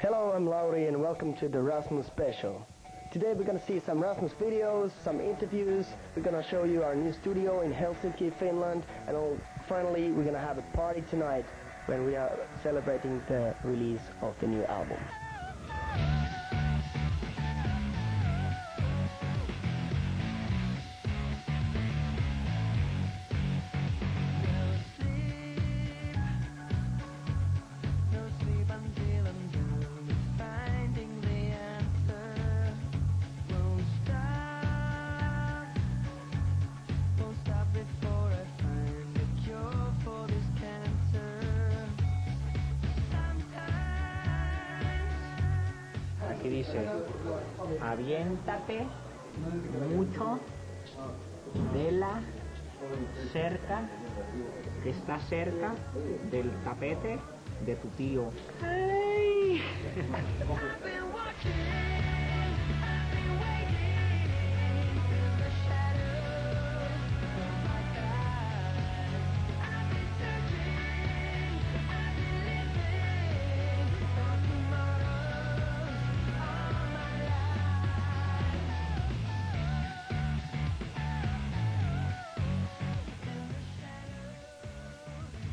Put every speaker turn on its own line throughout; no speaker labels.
Hello, I'm Lauri and welcome to the Rasmus special. Today we're going to see some Rasmus videos, some interviews. We're going to show you our new studio in Helsinki, Finland, and finally we're going to have a party tonight when we are celebrating the release of the new album.
Aquí dice, aviéntate mucho de la cerca, que está cerca del tapete de tu tío. ¡Ay!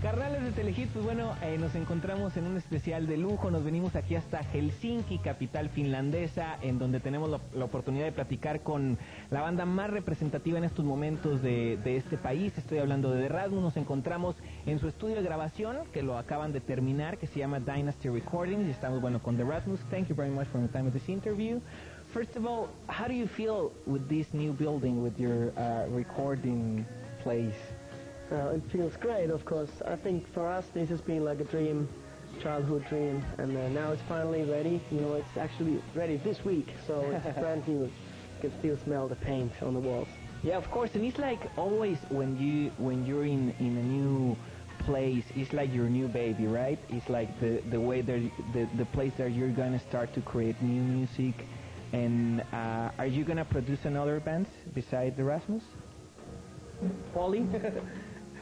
Carnales de Telehit, pues bueno, nos encontramos en un especial de lujo, nos venimos aquí hasta Helsinki, capital finlandesa, en donde tenemos la oportunidad de platicar con la banda más representativa en estos momentos de este país. Estoy hablando de Rasmus. Nos encontramos en su estudio de grabación, que lo acaban de terminar, que se llama Dynasty Recordings, y estamos, bueno, con Rasmus. Thank you very much for the time of this interview. First of all, how do you feel with this new building, with your recording place?
It feels great, of course. I think for us this has been like a dream, childhood dream, and now it's finally ready. You know, it's actually ready this week, so it's brand new. You can still smell the paint on the walls.
Yeah, of course, and it's like always when you're in a new place, it's like your new baby, right? It's like the way the place that you're gonna start to create new music. And are you gonna produce another band besides the Rasmus? Paulie?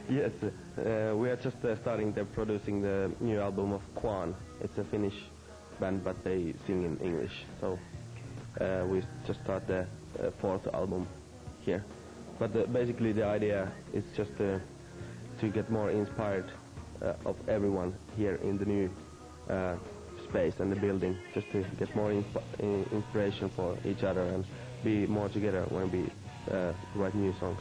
Yes, we are just starting producing the new album of Quan. It's a Finnish band, but they sing in English. So we just start the fourth album here. But basically the idea is just to get more inspired of everyone here in the new space and the building, just to get more inspiration for each other and be more together when we write new songs.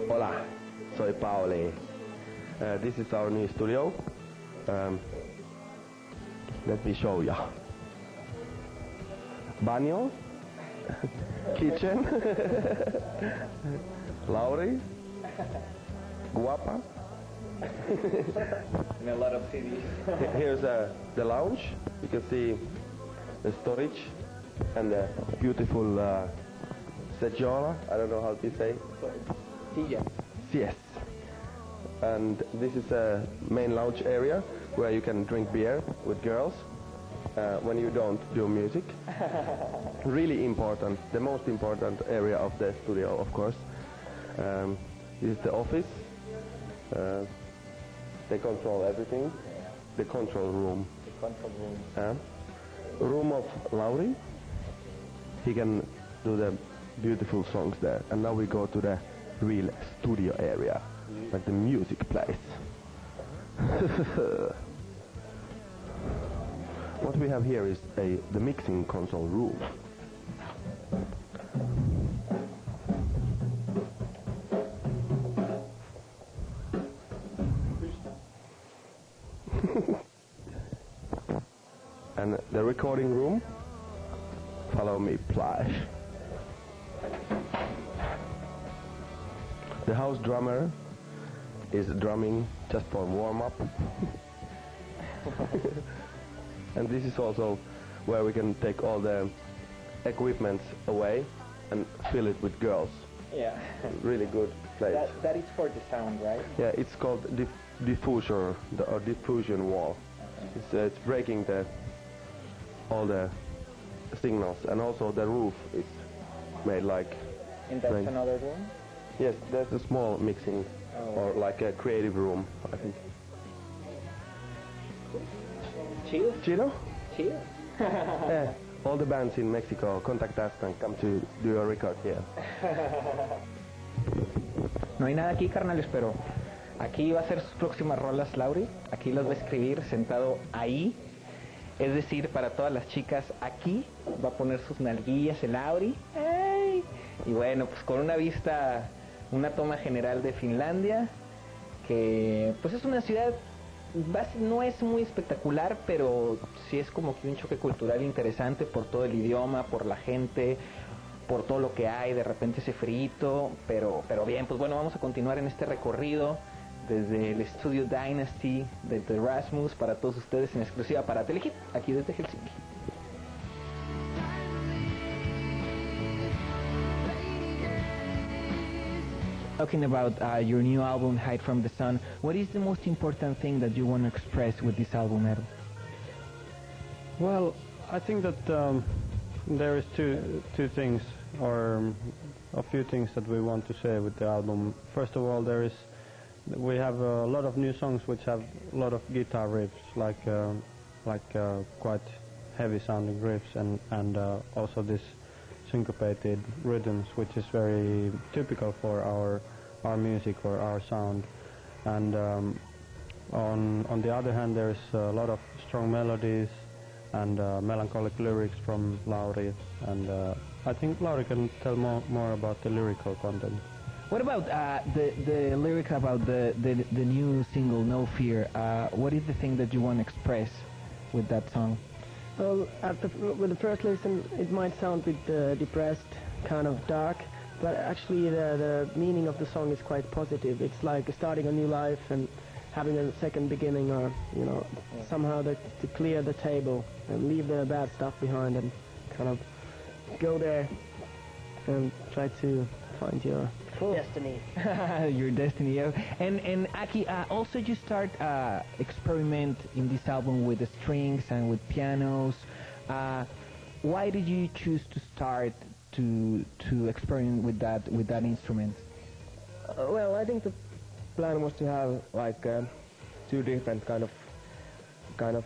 Hola, soy Pauli. This is our new studio. Let me show you. Baño, kitchen, Lauri, guapa.
And a lot of CDs.
Here's the lounge. You can see the storage and the beautiful seggiola. I don't know how to say. Yes. And this is a main lounge area where you can drink beer with girls when you don't do music. Really important, the most important area of the studio, of course. This is the office. They control everything. The control room. Room of Lauri. He can do the beautiful songs there. And now we go to the real studio area, like the music place. What we have here is the mixing console room. And the recording room. Follow me, please. The house drummer is drumming just for warm-up. And this is also where we can take all the equipment away and fill it with girls.
Yeah.
Really good place.
That is for the sound, right?
Yeah, it's called diffusion, or diffusion wall. Okay. It's breaking the all the signals, and also the roof is made like.
And that's
Right.
another room?
Yes, there's a small mixing or like a creative room, I think.
Chill.
Chino?
Chill.
All the bands in Mexico contact us and come to do a record here.
No hay nada aquí, carnales, pero aquí va a ser sus próximas rolas, Lauri. Aquí las va a escribir sentado ahí. Es decir, para todas las chicas, aquí va a poner sus nalguillas el Lauri. ¡Ay! Y bueno, pues con una vista, una toma general de Finlandia, que pues es una ciudad, no es muy espectacular, pero sí es como que un choque cultural interesante por todo el idioma, por la gente, por todo lo que hay, de repente ese frito, pero bien, pues bueno, vamos a continuar en este recorrido desde el estudio Dynasty de The Rasmus para todos ustedes en exclusiva para Telehit, aquí desde Helsinki. Talking about your new album, Hide from the Sun, what is the most important thing that you want to express with this album, Edu?
Well, I think that there is two things, or a few things that we want to say with the album. First of all, we have a lot of new songs which have a lot of guitar riffs, like quite heavy sounding riffs, and also this syncopated rhythms, which is very typical for our music or our sound. And on the other hand, there's a lot of strong melodies and melancholic lyrics from Lauri, and I think Lauri can tell more about the lyrical content.
What about the lyrics about the new single, No Fear? What is the thing that you want to express with that song?
Well, with the first listen, it might sound a bit depressed, kind of dark, but actually the meaning of the song is quite positive. It's like starting a new life and having a second beginning, or somehow to clear the table and leave the bad stuff behind and kind of go there and try to find your destiny.
Your destiny, yeah. And Aki, also you start experiment in this album with the strings and with pianos. Why did you choose to start to experiment with that instrument?
Well, I think the plan was to have like two different kind of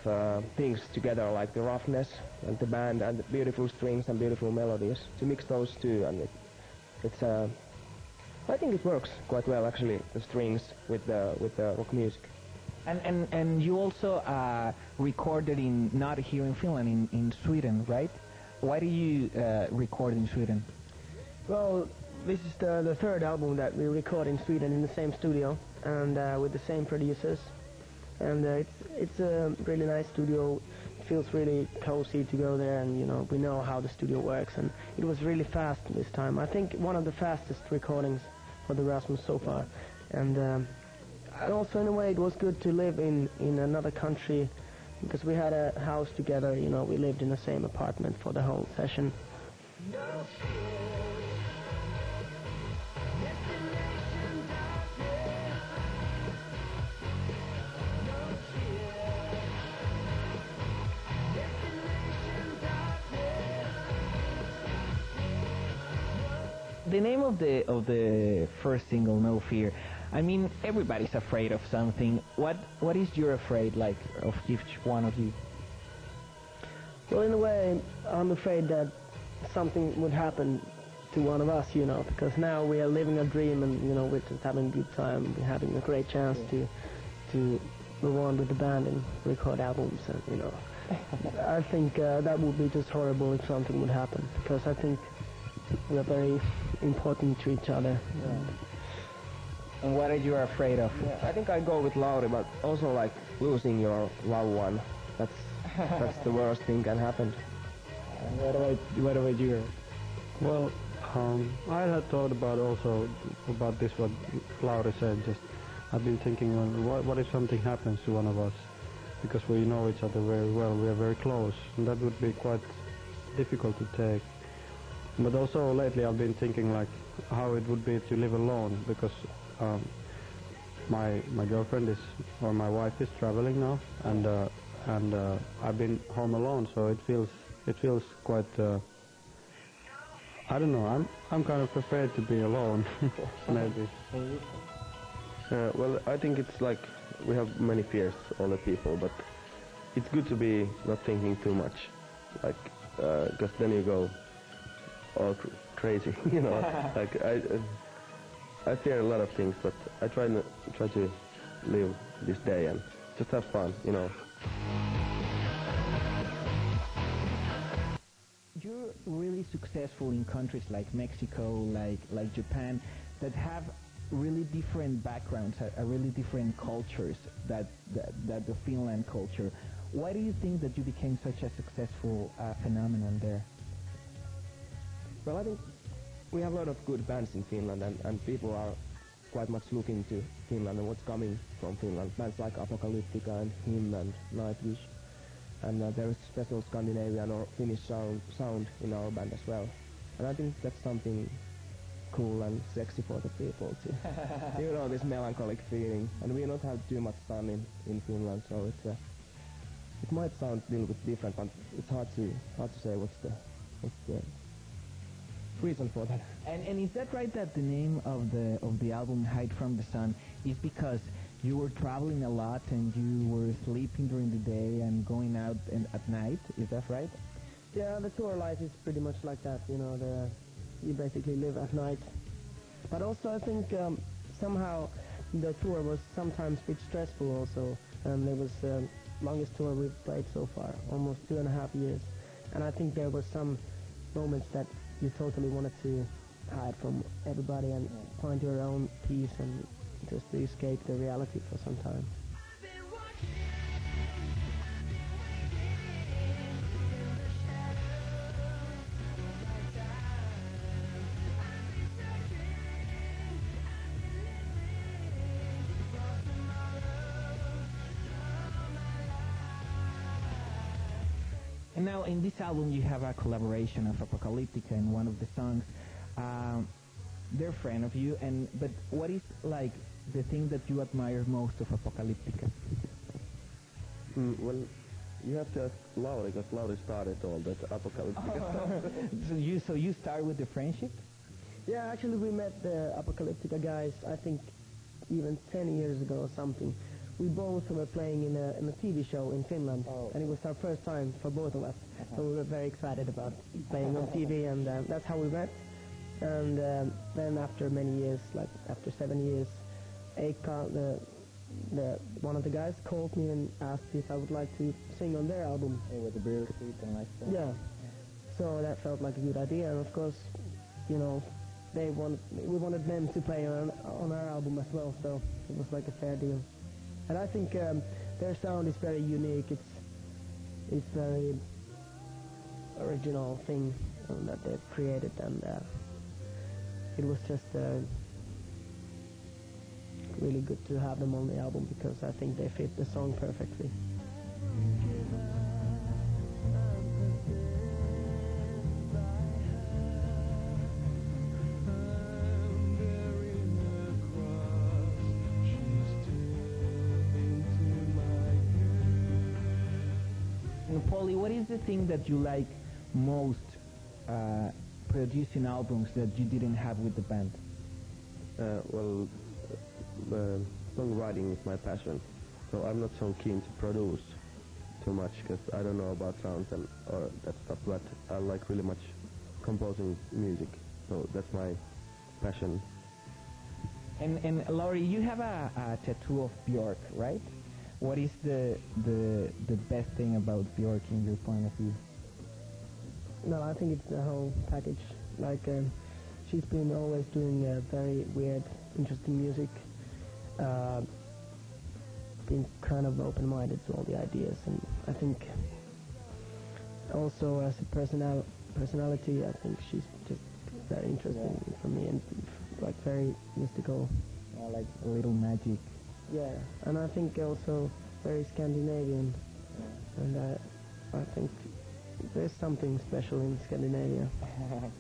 things together, like the roughness and the band and the beautiful strings and beautiful melodies. To mix those two, and it's I think it works quite well actually. The strings with the rock music.
And you also recorded not here in Finland, in Sweden, right? Why do you record in Sweden?
Well, this is the third album that we record in Sweden in the same studio and with the same producers. And it's a really nice studio. It feels really cozy to go there, and we know how the studio works. And it was really fast this time. I think one of the fastest recordings for the Rasmus so far. And also in a way it was good to live in another country, because we had a house together. We lived in the same apartment for the whole session.
The name of the first single, No Fear. I mean, everybody's afraid of something. What is your afraid like of each one of you?
Well, in a way, I'm afraid that something would happen to one of us, because now we are living a dream, and we're just having a good time. We're having a great chance to move on with the band and record albums, and I think that would be just horrible if something would happen, because I think we are very important to each other.
And what are you afraid of?
Yeah, I think I go with Lauri, but also like losing your loved one. That's the worst thing can happen.
What about you?
Well, I had thought about this what Lauri said. Just I've been thinking, what if something happens to one of us, because we know each other very well. We are very close, and that would be quite difficult to take. But also lately I've been thinking like how it would be to live alone, because my girlfriend my wife is traveling now, and and I've been home alone, so it feels quite. I don't know. I'm kind of afraid to be alone, maybe.
Well, I think it's like we have many fears, all the people, but it's good to be not thinking too much, like because then you go all crazy, you know. Like I fear a lot of things, but I try to live this day and just have fun, you know.
You're really successful in countries like Mexico, like Japan, that have really different backgrounds, really different cultures that the Finland culture. Why do you think that you became such a successful phenomenon there?
Well, I think we have a lot of good bands in Finland, and people are quite much looking to Finland and what's coming from Finland. Bands like Apocalyptica and Him and Nightwish. And there is special Scandinavian or Finnish sound in our band as well. And I think that's something cool and sexy for the people too. You know, this melancholic feeling. And we don't have too much sun in Finland, so it might sound a little bit different, but it's hard to say what's the reason for that.
And is that right that the name of the album Hide from the Sun is because you were traveling a lot and you were sleeping during the day and going out at night? Is that right?
Yeah, the tour life is pretty much like that, you know, you basically live at night. But also I think somehow the tour was sometimes a bit stressful also, and it was the longest tour we've played so far, almost 2.5 years. And I think there were some moments that you totally wanted to hide from everybody and find your own peace and just to escape the reality for some time.
And now in this album you have a collaboration of Apocalyptica in one of the songs. They're a friend of you, but what is like the thing that you admire most of Apocalyptica?
Well, you have to ask Lauri, because Lauri started all that Apocalyptica.
So you start with the friendship?
Yeah, actually we met the Apocalyptica guys, I think even 10 years ago or something. We both were playing in a TV show in Finland, and it was our first time for both of us. So we were very excited about playing on TV, and that's how we met. And then after many years, like after 7 years, Eikka, one of the guys, called me and asked if I would like to sing on their album.
With the beer seat and like that.
Yeah. So that felt like a good idea, and of course, you know, we wanted them to play on our album as well, so it was like a fair deal. And I think their sound is very unique. It's very original thing that they've created, and it was just really good to have them on the album because I think they fit the song perfectly.
Paulie, what is the thing that you like most producing albums that you didn't have with the band?
Well, songwriting is my passion, so I'm not so keen to produce too much because I don't know about sounds or that stuff, but I like really much composing music, so that's my passion.
And Laurie, you have a tattoo of Björk, right? What is the best thing about Björk in your point of view?
No, I think it's the whole package. Like, she's been always doing very weird, interesting music, being kind of open-minded to all the ideas, and I think also as a personality, I think she's just very interesting for me and like very mystical.
Like a little magic.
Yeah, and I think also very Scandinavian, and I think there's something special in Scandinavia.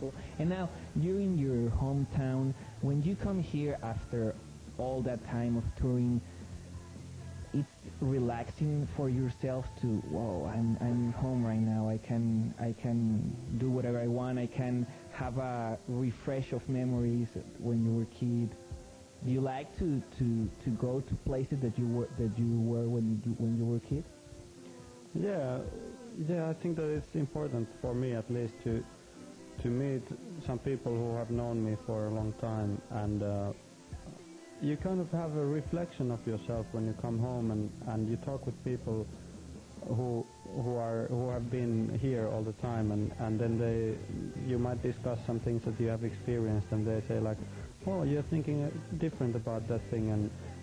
Cool. And now, you're in your hometown. When you come here after all that time of touring, it's relaxing for yourself to, whoa, I'm home right now. I can do whatever I want. I can have a refresh of memories when you were a kid. Do you like to go to places that you were when you were a kid?
Yeah, I think that it's important for me at least to meet some people who have known me for a long time, and you kind of have a reflection of yourself when you come home and you talk with people who have been here all the time, and then you might discuss some things that you have experienced, and they say like, oh, you're thinking different about that thing,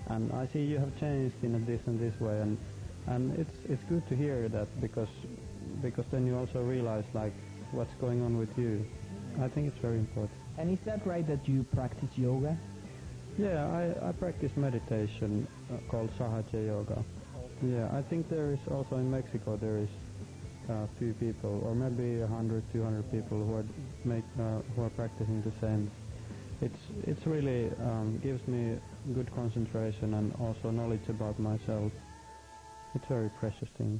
and I see you have changed in this and this way, and it's good to hear that, because then you also realize like what's going on with you. I think it's very important.
And is that right that you practice yoga?
Yeah, I practice meditation called Sahaja Yoga. Yeah, I think there is also in Mexico there is a few people, or maybe 100, 200 people who are practicing the same. It's really gives me good concentration and also knowledge about myself. It's a very precious thing.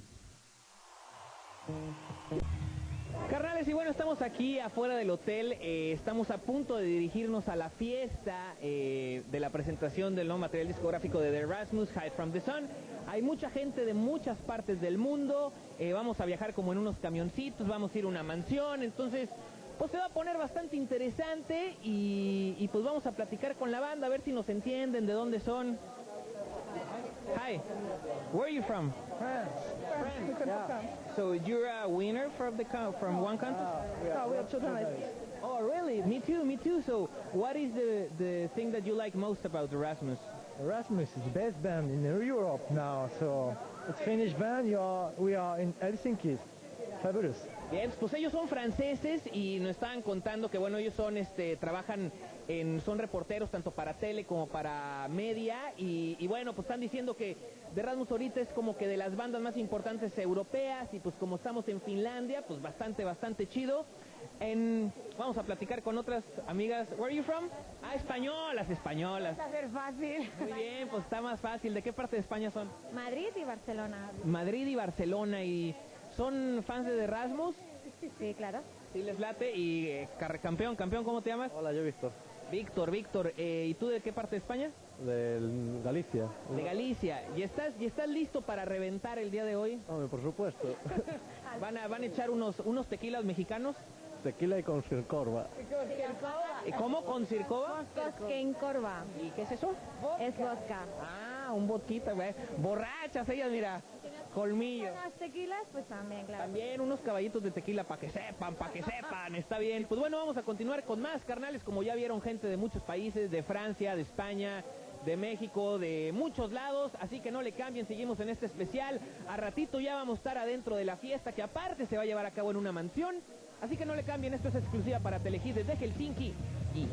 Carnales, y bueno, estamos aquí afuera del hotel, estamos a punto de dirigirnos a la fiesta de la presentación del nuevo material discográfico de The Rasmus, Hide from the Sun. Hay mucha gente de muchas partes del mundo, vamos a viajar como en unos camioncitos, vamos a ir a una mansión, entonces pues se va a poner bastante interesante y pues vamos a platicar con la banda, a ver si nos entienden, de dónde son. Hi, where are you from?
France.
Yeah. So you're a winner from one country?
No, we are children.
Oh, really? Me too. So what is the thing that you like most about the Rasmus?
Rasmus is the best band in Europe now, so it's Finnish band. We are in Helsinki. Fabulous.
Bien, pues ellos son franceses y nos estaban contando que bueno, ellos son trabajan son reporteros tanto para tele como para media y bueno, pues están diciendo que The Rasmus ahorita es como que de las bandas más importantes europeas y pues como estamos en Finlandia, pues bastante chido. Vamos a platicar con otras amigas. Where are you from? Ah, españolas.
Va a ser fácil.
Muy bien, pues está más fácil. ¿De qué parte de España son?
Madrid y Barcelona.
Madrid y Barcelona. ¿Y son fans de The Rasmus?
Sí, claro.
Sí, les late. Y campeón, ¿cómo te llamas?
Hola, yo Víctor.
Víctor. ¿Y tú de qué parte de España?
De Galicia.
De Galicia. ¿Y estás listo para reventar el día de hoy?
Hombre, por supuesto.
¿Van a echar unos tequilas mexicanos?
Tequila y con circorva.
¿Cómo? ¿Con circova?
Corva.
¿Y qué es eso?
Es vodka.
Ah, un vodka, güey. Borrachas ellas, mira. Colmillo.
Unas tequilas, pues también, claro.
También unos caballitos de tequila para que sepan, está bien. Pues bueno, vamos a continuar con más, carnales, como ya vieron gente de muchos países, de Francia, de España, de México, de muchos lados, así que no le cambien, seguimos en este especial. A ratito ya vamos a estar adentro de la fiesta, que aparte se va a llevar a cabo en una mansión, así que no le cambien, esto es exclusiva para Telehit desde Helsinki y...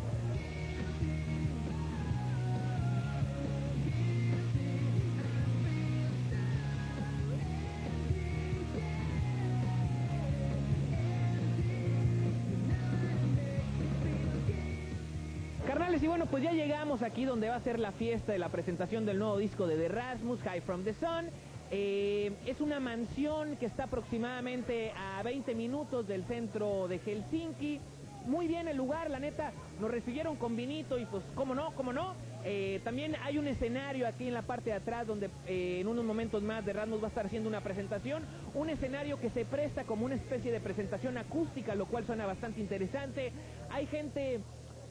Carnales, y bueno, pues ya llegamos aquí donde va a ser la fiesta de la presentación del nuevo disco de The Rasmus, Hide from the Sun. Es una mansión que está aproximadamente a 20 minutos del centro de Helsinki. Muy bien el lugar, la neta, nos recibieron con vinito y pues cómo no. También hay un escenario aquí en la parte de atrás donde en unos momentos más The Rasmus va a estar haciendo una presentación. Un escenario que se presta como una especie de presentación acústica, lo cual suena bastante interesante. Hay gente...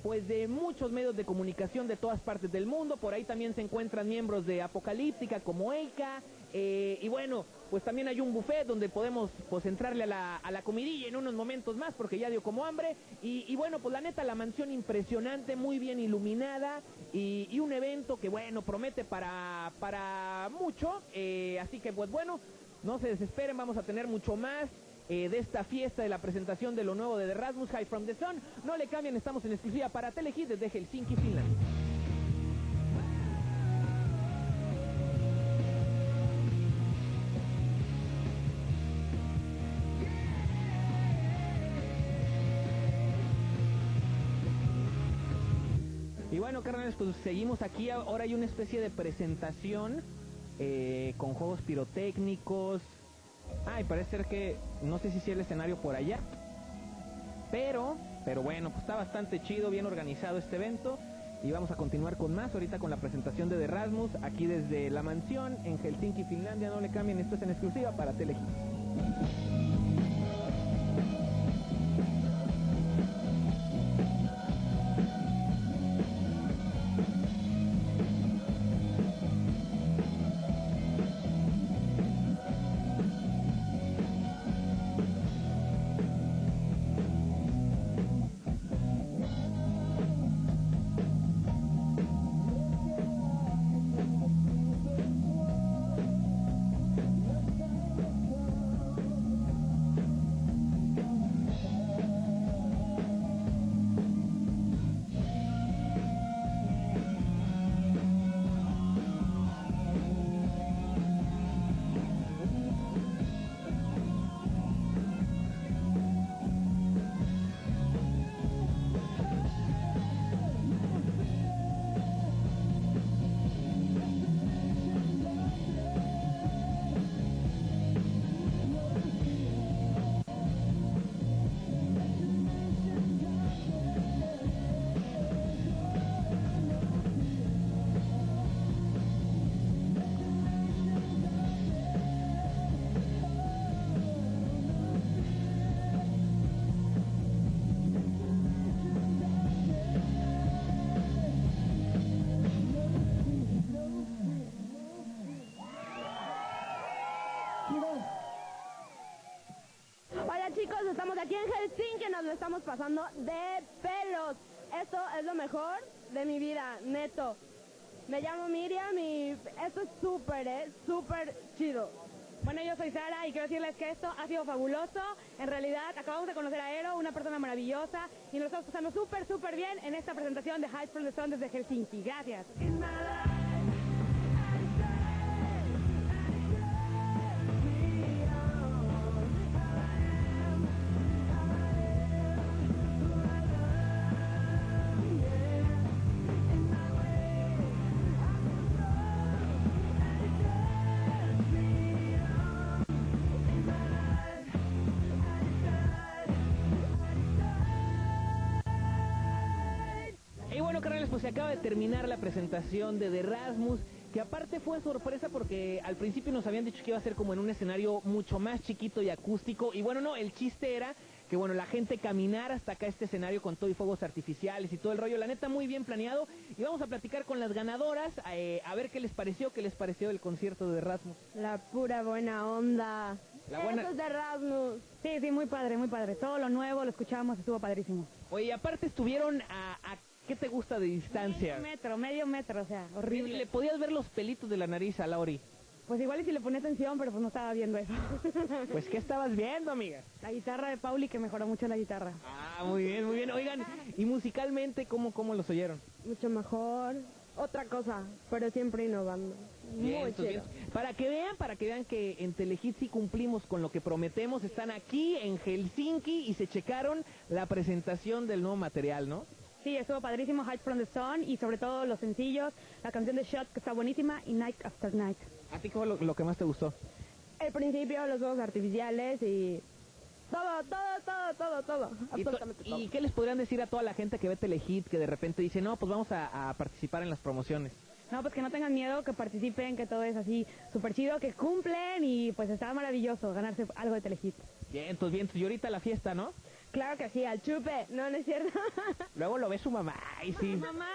pues de muchos medios de comunicación de todas partes del mundo, por ahí también se encuentran miembros de Apocalíptica como Eika, y bueno, pues también hay un buffet donde podemos pues entrarle a la comidilla en unos momentos más porque ya dio como hambre, y bueno, pues la neta la mansión impresionante, muy bien iluminada, y un evento que bueno, promete para mucho, así que pues bueno, no se desesperen, vamos a tener mucho más de esta fiesta de la presentación de lo nuevo de The Rasmus, Hide from the Sun. No le cambien, estamos en exclusiva para Telehit desde Helsinki, Finlandia. Y bueno, carnales, pues seguimos aquí. Ahora hay una especie de presentación con juegos pirotécnicos. Y parece ser que, no sé si sea el escenario por allá, pero bueno, pues está bastante chido, bien organizado este evento. Y vamos a continuar con más, ahorita con la presentación de Rasmus, aquí desde la mansión en Helsinki, Finlandia. No le cambien, esto es en exclusiva para Telehit.
Hola chicos, estamos aquí en Helsinki, nos lo estamos pasando de pelos. Esto es lo mejor de mi vida, neto. Me llamo Miriam y esto es súper chido.
Bueno, yo soy Sara y quiero decirles que esto ha sido fabuloso. En realidad, acabamos de conocer a Eero, una persona maravillosa, y nos estamos pasando súper bien en esta presentación de Hide from the Sun desde Helsinki. Gracias.
Y bueno, carnales, pues se acaba de terminar la presentación de Rasmus, que aparte fue sorpresa porque al principio nos habían dicho que iba a ser como en un escenario mucho más chiquito y acústico. Y bueno, no, el chiste era que bueno, la gente caminara hasta acá este escenario con todo y fuegos artificiales y todo el rollo. La neta, muy bien planeado. Y vamos a platicar con las ganadoras, a ver qué les pareció el concierto de Rasmus.
La pura buena onda. Eso es de Rasmus.
Sí, muy padre. Todo lo nuevo, lo escuchamos, estuvo padrísimo.
Oye, aparte estuvieron a ¿qué te gusta de distancia?
Medio metro, o sea, horrible.
¿Le podías ver los pelitos de la nariz a Lauri?
Pues igual y si le ponía atención, pero pues no estaba viendo eso.
Pues, ¿qué estabas viendo, amiga?
La guitarra de Pauli, que mejoró mucho la guitarra.
Muy bien. Oigan, y musicalmente, ¿cómo los oyeron?
Mucho mejor. Otra cosa, pero siempre innovando. Muy chido.
Para que vean que en Telehit sí cumplimos con lo que prometemos. Están aquí en Helsinki y se checaron la presentación del nuevo material, ¿no?
Sí, estuvo padrísimo, Hide from the Sun, y sobre todo los sencillos, la canción de Shot, que está buenísima, y Night After Night.
¿A ti qué fue lo que más te gustó?
El principio, los fuegos artificiales y... Todo. Absolutamente todo.
¿Y qué les podrían decir a toda la gente que ve Telehit, que de repente dice, no, pues vamos a participar en las promociones?
No, pues que no tengan miedo, que participen, que todo es así súper chido, que cumplen, y pues está maravilloso ganarse algo de Telehit.
Bien, y ahorita la fiesta, ¿no?
Claro que sí, al chupe. No es cierto.
Luego lo ve su mamá, y sí.
Mamá,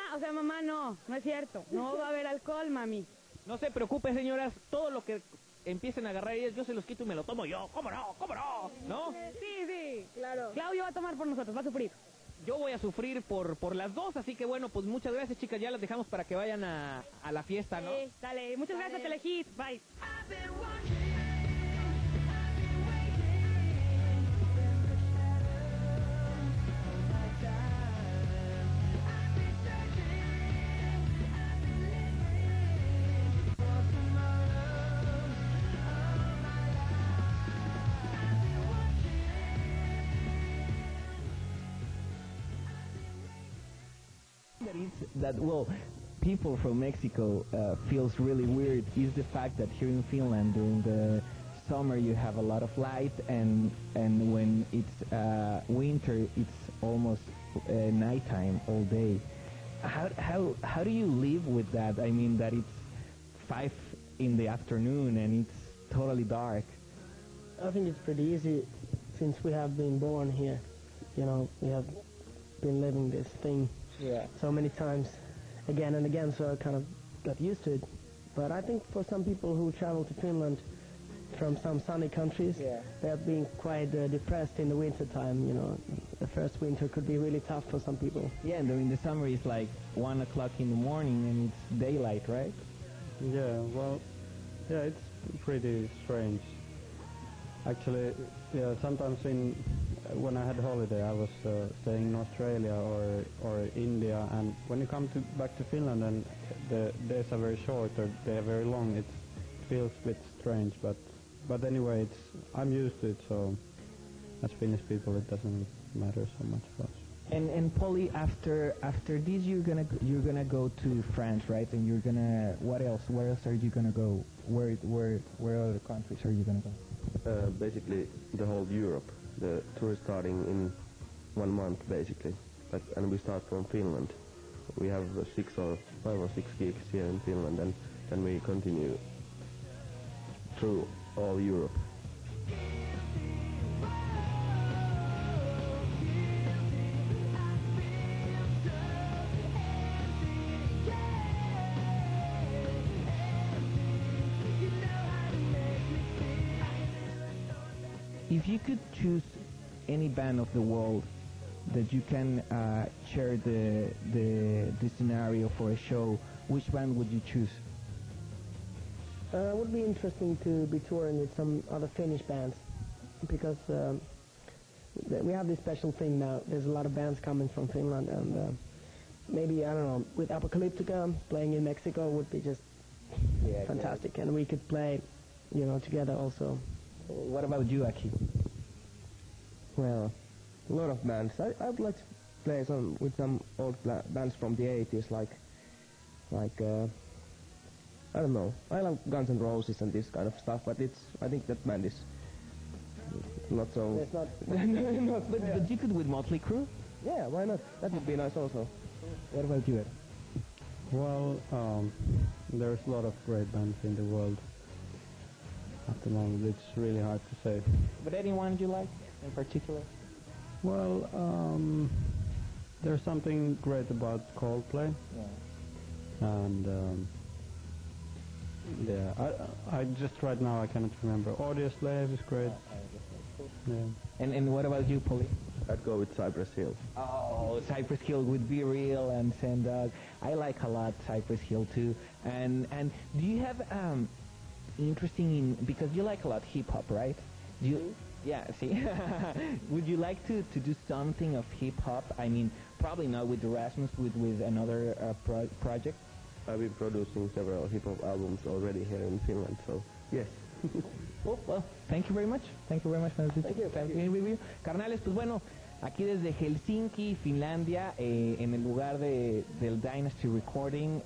no es cierto. No va a haber alcohol, mami.
No se preocupe, señoras, todo lo que empiecen a agarrar ellas, yo se los quito y me lo tomo yo. ¿Cómo no? ¿No?
Sí,
claro.
Claudio va a tomar por nosotros, va a sufrir.
Yo voy a sufrir por las dos, así que bueno, pues muchas gracias, chicas, ya las dejamos para que vayan a la fiesta, ¿no?
Sí, dale, muchas gracias, Telehit, bye.
That will people from Mexico feels really weird is the fact that here in Finland during the summer you have a lot of light, and when it's winter it's almost nighttime all day. How do you live with that? I mean that it's 5 in the afternoon and it's totally dark.
I think it's pretty easy since we have been born here. You know, we have been living this thing so many times again and again, so I kind of got used to it. But I think for some people who travel to Finland from some sunny countries, they're being quite depressed in the winter time. You know, the first winter could be really tough for some people.
Yeah, and in the summer it's like 1 o'clock in the morning and it's daylight, right?
Yeah, well, yeah, it's pretty strange. Actually, yeah, sometimes when I had holiday, I was staying in Australia or India, and when you come back to Finland and the days are very short or they are very long, it feels a bit strange. But anyway, I'm used to it, so as Finnish people, it doesn't matter so much for us.
And Polly, after this, you're gonna go to France, right? And you're gonna what else? Where else are you gonna go? Where other countries are you gonna go?
Basically, the whole Europe. The tour is starting in 1 month, basically. And we start from Finland. We have 5 or 6 gigs here in Finland, and then we continue through all Europe.
If you could choose any band of the world that you can share the scenario for a show, which band would you choose?
It would be interesting to be touring with some other Finnish bands, because we have this special thing now. There's a lot of bands coming from Finland, and maybe, I don't know, with Apocalyptica playing in Mexico would be just fantastic, and we could play, you know, together also.
What about you, Aki?
Well, a lot of bands. I would like to play with some old bands from the 80s, like I don't know. I love Guns N' Roses and this kind of stuff, but I think that band is not so.
It's not.
But you could with Motley Crue.
Yeah, why not? That would be nice also.
What about you, Ed?
Well, there's a lot of great bands in the world at the moment. It's really hard to say.
But anyone you like in particular?
Well, there's something great about Coldplay. And I just right now I cannot remember. Audioslave is great. Yeah.
And what about you, Polly?
I'd go with Cypress Hill.
Oh, Cypress Hill would Be Real and Sandog. I like a lot Cypress Hill too. And do you have because you like a lot hip hop, right? Do you? Yeah. See, would you like to do something of hip hop? I mean, probably not with Rasmus, with another project.
I've been producing several hip hop albums already here in Finland, so yes.
Well, thank you very much. Thank you very much. Thank you. Carnales, pues bueno, aquí desde Helsinki, Finlandia, en el lugar del Dynasty Recording,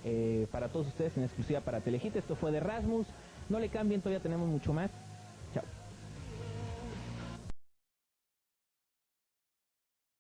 para todos ustedes en exclusiva para Telehit. Esto fue de Rasmus. No le cambien, todavía tenemos mucho más.